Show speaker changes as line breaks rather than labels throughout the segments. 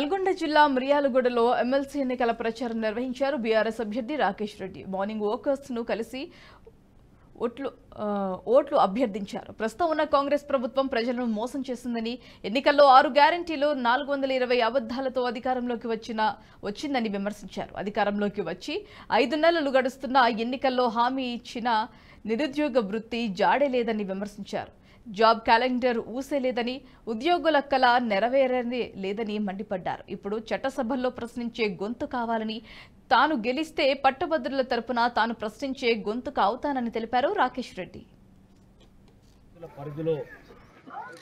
నల్గొండ జిల్లా మిర్యాలగూడలో ఎమ్మెల్సీ ఎన్నికల ప్రచారం నిర్వహించారు బీఆర్ఎస్ అభ్యర్థి రాకేష్ రెడ్డి. మార్నింగ్ వర్కర్స్ ను కలిసి ఓట్లు అభ్యర్థించారు. ప్రస్తుతం ఉన్న కాంగ్రెస్ ప్రభుత్వం ప్రజలను మోసం చేసిందని, ఎన్నికల్లో 6 గ్యారంటీలు 420 అబద్ధాలతో అధికారంలోకి వచ్చిందని విమర్శించారు. అధికారంలోకి వచ్చి 5 నెలలు గడుస్తున్న ఎన్నికల్లో హామీ ఇచ్చిన నిరుద్యోగ వృత్తి జాడే లేదని విమర్శించారు. జాబ్ క్యాలెండర్ ఊసేలేదని, ఉద్యోగుల కళ నెరవేరనే లేదని మండిపడ్డారు. ఇప్పుడు చట్టసభల్లో ప్రశ్నించే గొంతు కావాలని, తాను గెలిస్తే పట్టభద్రుల తరపున తాను ప్రశ్నించే గొంతు అవుతానని తెలిపారు రాకేష్ రెడ్డి.
పరిధిలో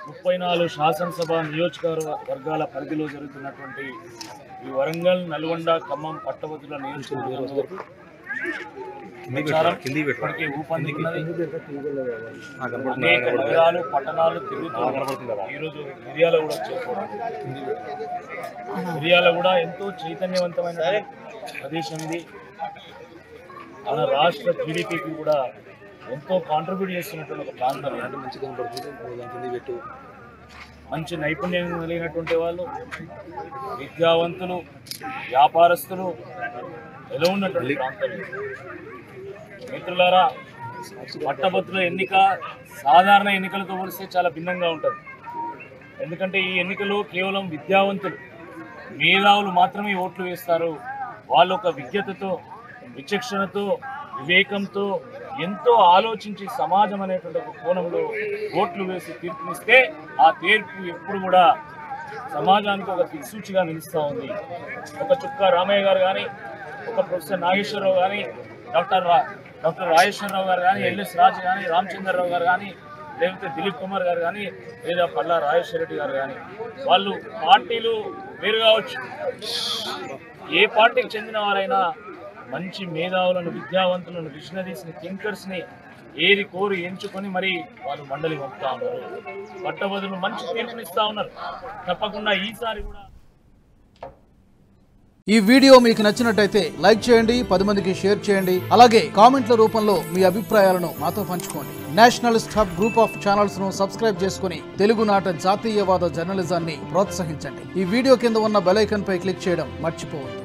34 శాసనసభ నియోజకవర్గాల పరిధిలో జరుగుతున్నటువంటి ఈ వరంగల్, నల్గొండ, ఖమ్మం పట్టభద్రుల నియోజకవర్గంలో ఇప్పటికే ఊపందుకున్నది. అనేక నగరాలు, పట్టణాలు తిరుగుతున్నారు. ఈరోజు మిర్యాలగూడ వచ్చేసుకోవడం, మిర్యాలగూడ ఎంతో చైతన్యవంతమైన ప్రదేశం ఇది. మన రాష్ట్ర జీడీపీకి కూడా ఎంతో కాంట్రిబ్యూట్ చేస్తున్నటువంటి ఒక ప్రాంతం. మంచి నైపుణ్యం కలిగినటువంటి వాళ్ళు, విద్యావంతులు, వ్యాపారస్తులు ఎలా ఉన్నటువంటి ప్రాంతం. మిత్రులారా, పట్టభద్రుల ఎన్నిక సాధారణ ఎన్నికలతో పోలిస్తే చాలా భిన్నంగా ఉంటుంది. ఎందుకంటే ఈ ఎన్నికలో కేవలం విద్యావంతులు, మేధావులు మాత్రమే ఓట్లు వేస్తారు. వాళ్ళు ఒక విజ్ఞతతో, విచక్షణతో, వివేకంతో ఎంతో ఆలోచించి సమాజం అనేటువంటి ఒక కోణంలో ఓట్లు వేసి తీర్పునిస్తే ఆ తీర్పు ఎప్పుడు కూడా సమాజానికి ఒక దిక్సూచిగా నిలుస్తూ ఉంది. ఒక చుక్క రామయ్య గారు కానీ, ఒక ప్రొఫెసర్ నాగేశ్వరరావు కానీ, డాక్టర్ రాజేశ్వరరావు గారు కానీ, ఎల్ఎస్ రాజు కానీ, రామచంద్రరావు గారు కానీ, లేకపోతే దిలీప్ కుమార్ గారు కానీ, లేదా పల్లా రాజేశ్వర రెడ్డి గారు కానీ, వాళ్ళు పార్టీలు వేరు కావచ్చు, ఏ పార్టీకి చెందిన వారైనా మంచి మేధావులను, విద్యావంతులను, విజనరీస్ని, థింకర్స్ని ఏరి కోరి ఎంచుకొని మరి వాళ్ళు మండలి పంపుతా ఉన్నారు. పట్టభద్రులు మంచి తీర్పునిస్తా ఉన్నారు. తప్పకుండా ఈసారి కూడా.
ఈ వీడియో మీకు నచ్చినట్టయితే లైక్ చేయండి, 10 మందికి షేర్ చేయండి. అలాగే కామెంట్ల రూపంలో మీ అభిప్రాయాలను మాతో పంచుకోండి. Nationalist hub group of channels ను సబ్స్క్రైబ్ చేసుకుని తెలుగునాట జాతీయవాద జర్నలిజాన్ని ప్రోత్సహించండి. ఈ వీడియో కింద ఉన్న బెల్ ఐకాన్ పై క్లిక్ చేయడం మర్చిపోవద్దు.